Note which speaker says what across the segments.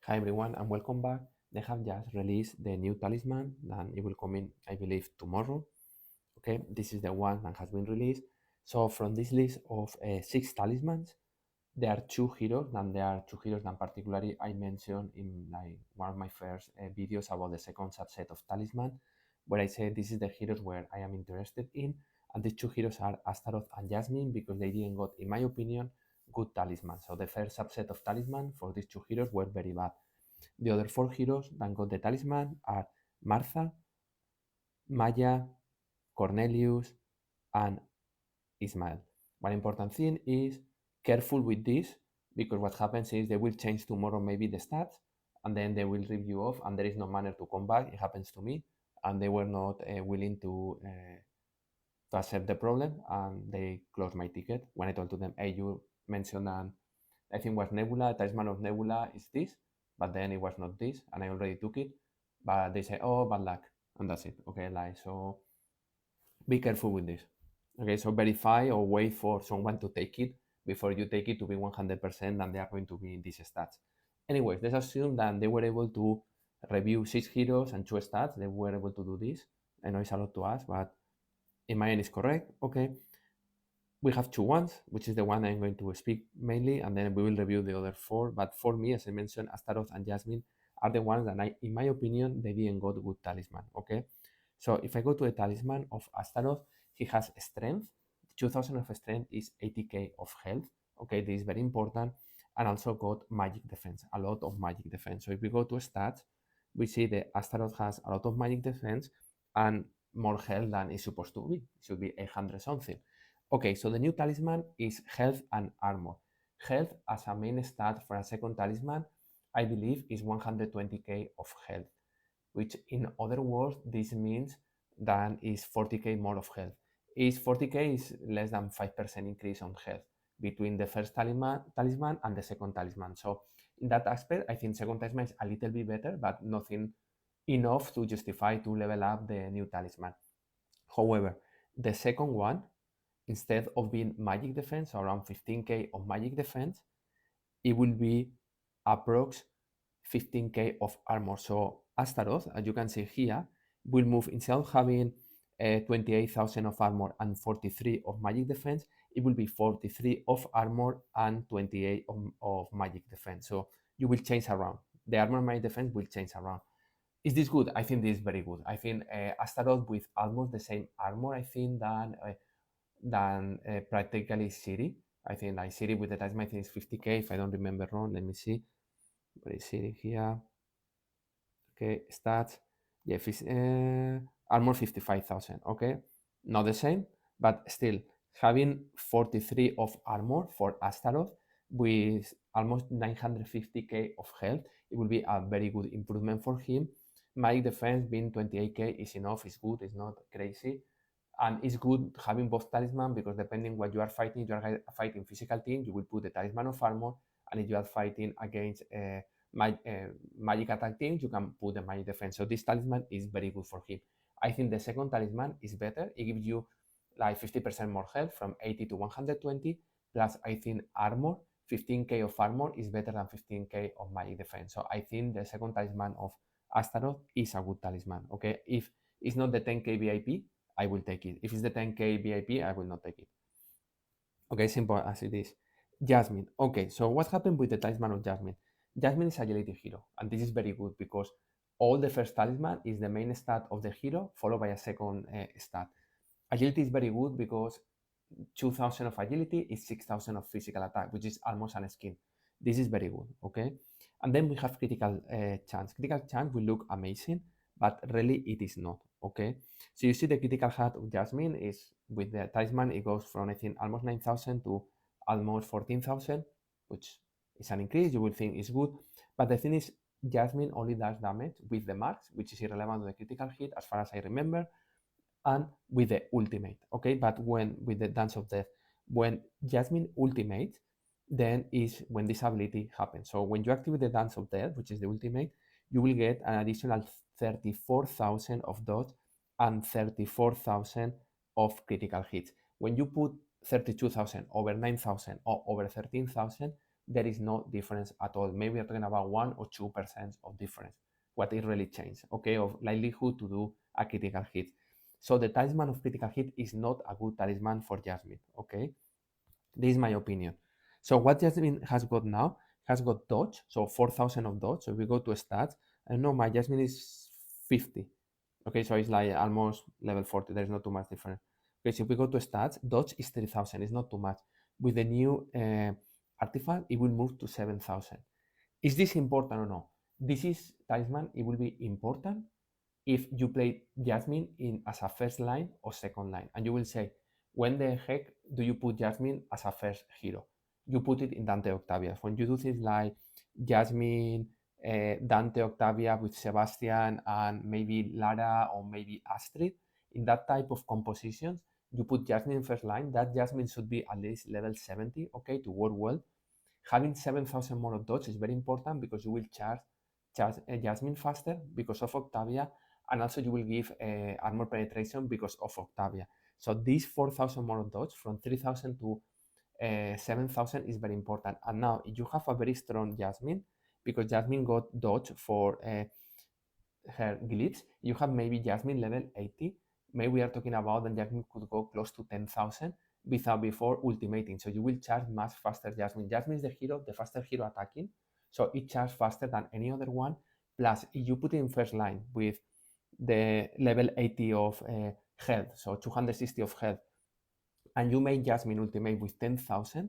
Speaker 1: Hi everyone and welcome back. They have just released the new talisman and it will come in, I believe, tomorrow. Okay, this is the one that has been released. So from this list of six talismans, there are two heroes, and there are two heroes that particularly I mentioned in one of my first videos about the second subset of talisman, where I said this is the heroes where I am interested in, and these two heroes are Astaroth and Jasmine because they didn't got, in my opinion, good talisman. So the first subset of talisman for these two heroes were very bad. The other four heroes that got the talisman are Martha, Maya, Cornelius, and Ishmael. One important thing is careful with this because what happens is they will change tomorrow maybe the stats and then they will review off and there is no manner to come back. It happens to me and they were not willing to accept the problem and they closed my ticket when I told to them, hey, you mentioned an I think was Nebula, talisman of Nebula is this, but then it was not this, and I already took it. But they say, oh, bad luck, and that's it. Okay, like so, be careful with this. Okay, so verify or wait for someone to take it before you take it to be 100%, and they are going to be in these stats. Anyways, let's assume that they were able to review 6 heroes and 2 stats. They were able to do this. I know it's a lot to ask, but in my end, it's correct. Okay, we have 2 ones, which is the one I'm going to speak mainly, and then we will review the other 4. But for me, as I mentioned, Astaroth and Jasmine are the ones that in my opinion, they didn't got good talisman. Okay, so if I go to a talisman of Astaroth, he has strength. 2000 of strength is 80k of health. Okay, this is very important, and also got magic defense, a lot of magic defense. So if we go to stats, we see that Astaroth has a lot of magic defense and more health than it's supposed to be. It should be 800 something. Okay, so the new talisman is health and armor. Health as a main stat for a second talisman, I believe, is 120k of health, which in other words, this means that is 40k more of health. Is 40k is less than 5% increase on health between the first talisman and the second talisman. So in that aspect, I think second talisman is a little bit better, but nothing enough to justify to level up the new talisman. However, the second one, instead of being magic defense, around 15k of magic defense, it will be approx 15k of armor. So Astaroth, as you can see here, will move instead of having 28,000 of armor and 43 of magic defense, it will be 43 of armor and 28 of magic defense. So you will change around. The armor and magic defense will change around. Is this good? I think this is very good. I think Astaroth with almost the same armor, I think, than practically Siri. I think like Siri with the talisman, I think is 50k if I don't remember wrong. Let me see. Where is Siri here? Okay, stats. Yeah, armor 55,000. Okay, not the same, but still having 43 of armor for Astaroth with almost 950k of health, it will be a very good improvement for him. My defense being 28k is enough, it's good, it's not crazy. And it's good having both talisman because depending what you are fighting physical team, you will put the talisman of armor, and if you are fighting against magic attack teams, you can put the magic defense. So this talisman is very good for him. I think the second talisman is better. It gives you like 50% more health from 80 to 120. Plus, I think armor, 15k of armor is better than 15k of magic defense. So I think the second talisman of Astaroth is a good talisman. Okay, if it's not the 10k VIP, I will take it. If it's the 10k VIP, I will not take it. Okay, simple as it is. Jasmine. Okay, so what happened with the talisman of Jasmine? Jasmine is agility hero, and this is very good because all the first talisman is the main stat of the hero, followed by a second stat. Agility is very good because 2000 of agility is 6000 of physical attack, which is almost an skin. This is very good, okay? And then we have critical chance. Critical chance will look amazing, but really it is not, okay? So you see the critical hat of Jasmine is with the talisman, it goes from I think almost 9,000 to almost 14,000, which is an increase. You will think is good, but the thing is, Jasmine only does damage with the marks, which is irrelevant to the critical hit as far as I remember, and with the ultimate, okay? But when with the dance of death, when Jasmine ultimate, then is when this ability happens. So when you activate the dance of death, which is the ultimate, you will get an additional 34,000 of dodge and 34,000 of critical hits. When you put 32,000 over 9,000 or over 13,000, there is no difference at all. Maybe we're talking about 1 or 2% of difference, what it really changed, okay, of likelihood to do a critical hit. So the talisman of critical hit is not a good talisman for Jasmine, okay? This is my opinion. So what Jasmine has got now, has got dodge, so 4,000 of dodge. So if we go to stats, I know my Jasmine is 50. Okay, so it's like almost level 40. There's not too much difference. Okay, so if we go to stats, dodge is 3,000. It's not too much. With the new artifact, it will move to 7,000. Is this important or no? This is talisman. It will be important if you play Jasmine in as a first line or second line. And you will say, when the heck do you put Jasmine as a first hero? You put it in Dante Octavia. When you do things like Jasmine, Dante Octavia with Sebastian and maybe Lara or maybe Astrid, in that type of compositions, you put Jasmine in first line. That Jasmine should be at least level 70, okay, to work well. Having 7,000 more of dodge is very important because you will charge Jasmine faster because of Octavia, and also you will give armor penetration because of Octavia. So this 4,000 more of dodge from 3,000 to 7,000 is very important. And now you have a very strong Jasmine because Jasmine got dodge for her glyphs. You have maybe Jasmine level 80. Maybe we are talking about that Jasmine could go close to 10,000 without before ultimating. So you will charge much faster Jasmine. Jasmine is the hero, the faster hero attacking. So it charges faster than any other one. Plus, if you put it in first line with the level 80 of health, so 260 of health, and you make Jasmine ultimate with 10,000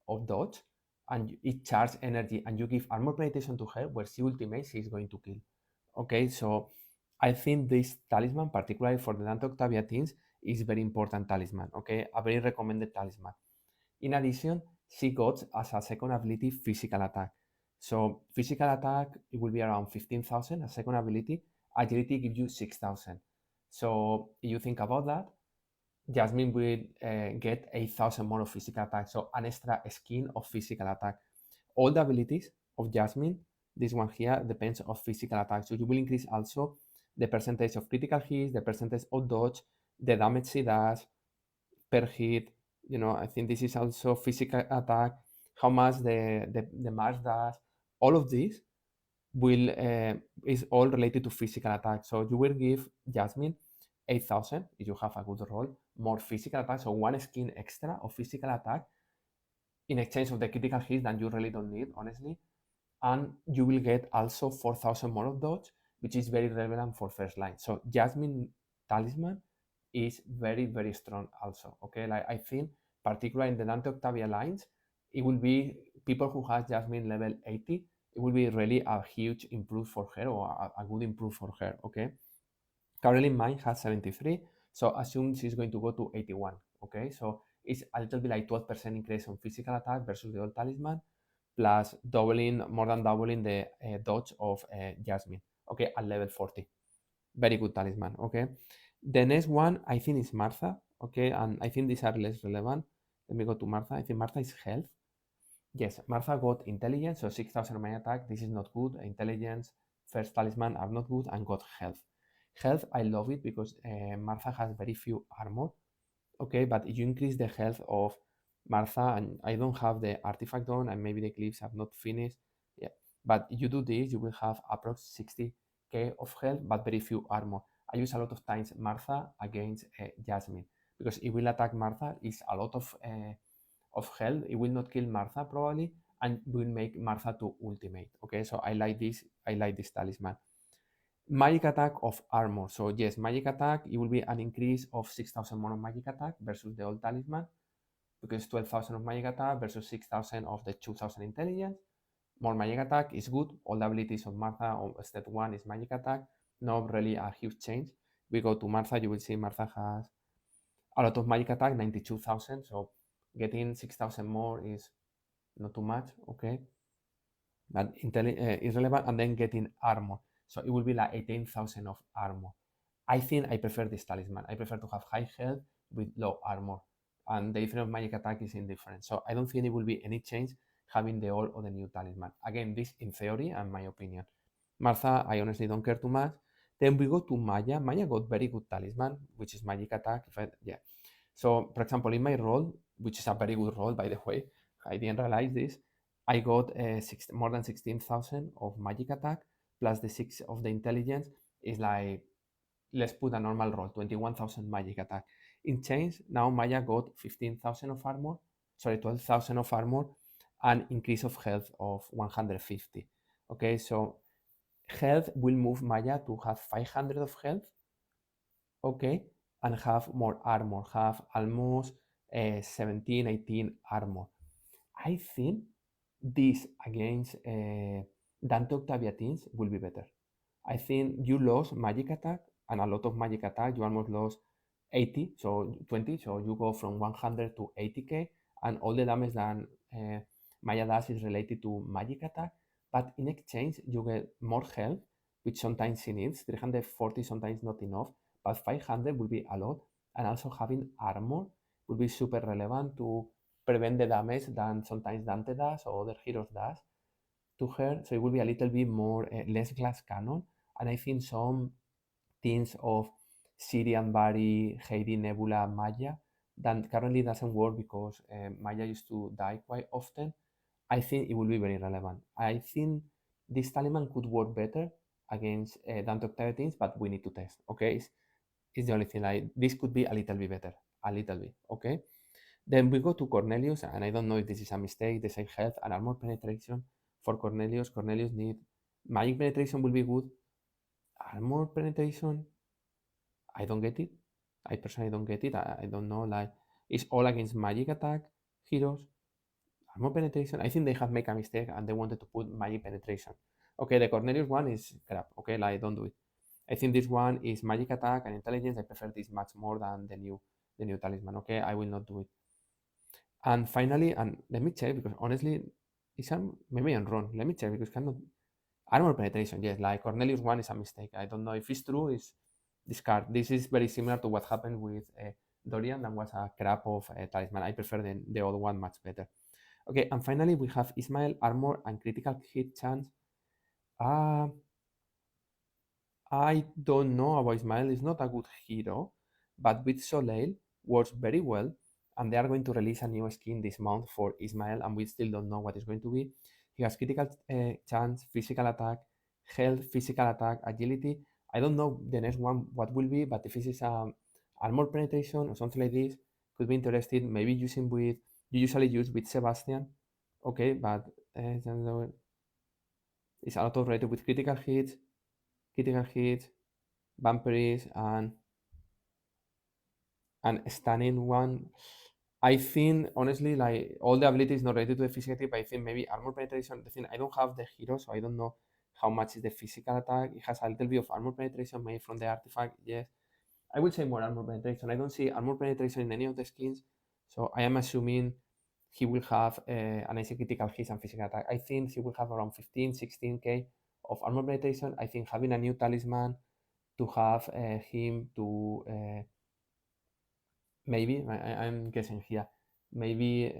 Speaker 1: of dodge, and it charges energy, and you give armor penetration to her, where she ultimates, she is going to kill. Okay, so I think this talisman, particularly for the Dante Octavia teams, is very important talisman. Okay, a very recommended talisman. In addition, she got as a second ability physical attack. So physical attack, it will be around 15,000. A second ability, agility gives you 6,000. So if you think about that, Jasmine will get 8,000 more of physical attack. So an extra skin of physical attack. All the abilities of Jasmine, this one here, depends on physical attack. So you will increase also the percentage of critical hits, the percentage of dodge, the damage she does per hit. You know, I think this is also physical attack, how much the mass does. All of this will is all related to physical attack. So you will give Jasmine 8,000 if you have a good roll, more physical attack. So one skin extra of physical attack in exchange of the critical hits that you really don't need, honestly. And you will get also 4,000 more of dodge, which is very relevant for first line. So Jasmine talisman is very, very strong also. Okay, like I think particularly in the Dante Octavia lines, it will be people who has Jasmine level 80, it will be really a huge improve for her, or a good improve for her. Okay, currently mine has 73, so assume she's going to go to 81. Okay, so it's a little bit like 12% increase on physical attack versus the old talisman, plus doubling, more than doubling the dodge of Jasmine. Okay, at level 40. Very good talisman. Okay, the next one I think is Martha. Okay, and I think these are less relevant. Let me go to Martha. I think Martha is health. Yes, Martha got intelligence, so 6,000 my attack. This is not good. Intelligence, first talisman are not good, and got health. Health, I love it because Martha has very few armor. Okay, but you increase the health of Martha, and I don't have the artifact on, and maybe the clips have not finished. Yeah, but you do this, you will have approx 60k of health, but very few armor. I use a lot of times Martha against Jasmine because it will attack Martha is a lot of health. It will not kill Martha probably, and will make Martha to ultimate. Okay, so I like this. I like this talisman. Magic attack of armor. So yes, magic attack, it will be an increase of 6,000 more of magic attack versus the old talisman, because 12,000 of magic attack versus 6,000 of the 2,000 intelligence. More magic attack is good. All the abilities of Martha on step 1 is magic attack. Not really a huge change. We go to Martha, you will see Martha has a lot of magic attack, 92,000. So getting 6,000 more is not too much, okay? But is relevant, and then getting armor. So it will be like 18,000 of armor. I think I prefer this talisman. I prefer to have high health with low armor. And the difference of magic attack is indifferent. So I don't think it will be any change having the old or the new talisman. Again, this in theory and my opinion. Martha, I honestly don't care too much. Then we go to Maya. Maya got very good talisman, which is magic attack. Yeah. So, for example, in my role, which is a very good role, by the way, I didn't realize this. I got more than 16,000 of magic attack plus the 6 of the intelligence is like, let's put a normal roll, 21,000 magic attack. In chains, now Maya got 15,000 of armor, sorry, 12,000 of armor, and increase of health of 150. Okay, so health will move Maya to have 500 of health, okay, and have more armor, have almost 17, 18 armor. I think this against Dante Octaviatines will be better. I think you lost magic attack and a lot of magic attack. You almost lost 80, so 20. So you go from 100 to 80k, and all the damage that Maya does is related to magic attack. But in exchange, you get more health, which sometimes she needs. 340 sometimes not enough, but 500 will be a lot. And also having armor will be super relevant to prevent the damage that sometimes Dante does or other heroes does to her. So it will be a little bit more less glass cannon. And I think some teams of Syrian Bari, Heidi, Nebula, Maya that currently doesn't work because Maya used to die quite often. I think it will be very relevant. I think this talisman could work better against Dante Octave teams, but we need to test. Okay, it's the only thing. Like this could be a little bit better, a little bit. Okay. Then we go to Cornelius, and I don't know if this is a mistake. The same health and armor penetration for Cornelius. Cornelius need magic penetration will be good. Armor penetration, I don't get it. I personally don't get it. I don't know. Like it's all against magic attack heroes. Armor penetration. I think they have made a mistake and they wanted to put magic penetration. Okay, the Cornelius one is crap. Okay, like don't do it. I think this one is magic attack and intelligence. I prefer this much more than the new talisman. Okay, I will not do it. And finally, and let me check because honestly, maybe I'm wrong. Let me check because cannot armor penetration. Yes, like Cornelius one is a mistake. I don't know if it's true. Is discard. This is very similar to what happened with Dorian. That was a crap of talisman. I prefer the other one much better. Okay, and finally we have Ishmael armor and critical hit chance. Uh, I don't know about Ismail. He's not a good hero, but with Soleil works very well. And they are going to release a new skin this month for Ismail, and we still don't know what it's going to be. He has critical chance, physical attack, health, physical attack, agility. I don't know the next one what will be, but if this is armor penetration or something like this, could be interesting. Maybe using with you usually use with Sebastian, okay, but it's a lot of rated with critical hits, vampiries, and stunning one. I think honestly, like all the abilities not related to the physicality, but I think maybe armor penetration. The thing I don't have the hero, so I don't know how much is the physical attack. It has a little bit of armor penetration made from the artifact. Yes, I would say more armor penetration. I don't see armor penetration in any of the skins, so I am assuming he will have an nice critical hits and physical attack. I think he will have around 15, 16k of armor penetration. I think having a new talisman to have him to maybe I'm guessing here, maybe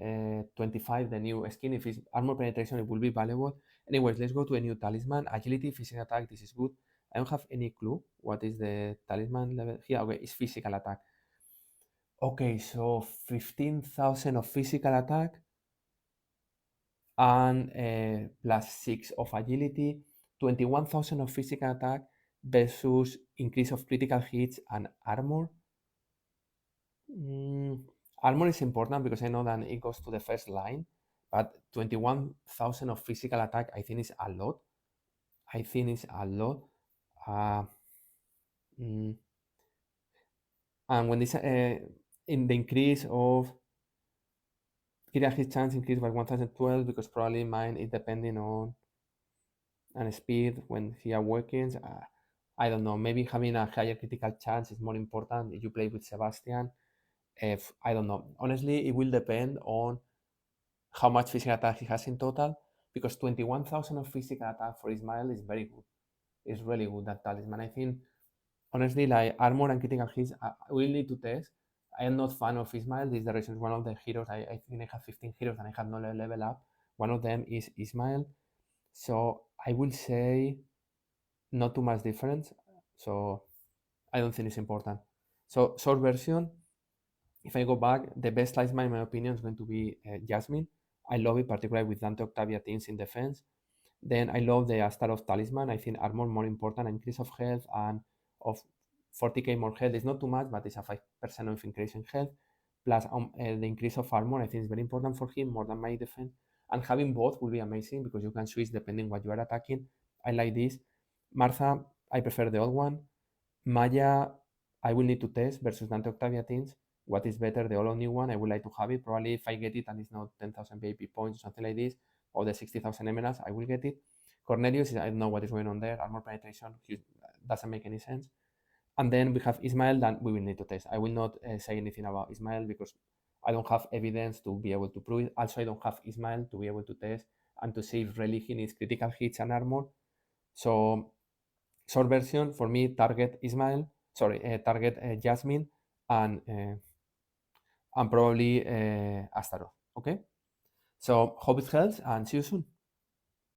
Speaker 1: 25 the new skin. If it's armor penetration, it will be valuable. Anyways, let's go to a new talisman. Agility, physical attack, this is good. I don't have any clue what is the talisman level here. Okay, it's physical attack. Okay, so 15,000 of physical attack and plus 6 of agility, 21,000 of physical attack versus increase of critical hits and armor. Armor is important because I know that it goes to the first line, but 21,000 of physical attack I think is a lot. I think it's a lot. Uh, mm, and when this in the increase of critical hit chance increased by 1012 because probably mine is depending on speed when he awakens. I don't know. Maybe having a higher critical chance is more important if you play with Sebastian. If I don't know. Honestly, it will depend on how much physical attack he has in total, because 21,000 of physical attack for Ismail is very good. It's really good, that talisman. I think, honestly, like armor and critical hits, we need to test. I am not fan of Ismail. This is the reason one of the heroes, I think I have 15 heroes and I have no level up. One of them is Ismail. So I will say not too much difference. So I don't think it's important. So short version, if I go back, the best talisman in my opinion is going to be Jasmine. I love it, particularly with Dante Octavia teams in defense. Then I love the Astaroth talisman. I think armor more important, increase of health and of 40k more health. It's not too much, but it's a 5% of increase in health. Plus the increase of armor, I think is very important for him, more than my defense. And having both will be amazing because you can switch depending what you are attacking. I like this. Martha, I prefer the old one. Maya, I will need to test versus Dante Octavia teams. What is better, the all new one? I would like to have it. Probably if I get it and it's not 10,000 VIP points or something like this, or the 60,000 emeralds, I will get it. Cornelius, I don't know what is going on there. Armor penetration doesn't make any sense. And then we have Ishmael that we will need to test. I will not say anything about Ishmael because I don't have evidence to be able to prove it. Also, I don't have Ishmael to be able to test and to see if really he needs critical hits and armor. So, short version for me, target Ishmael, target Jasmine, and probably Astaroth. Okay? So, hope it helps and see you soon.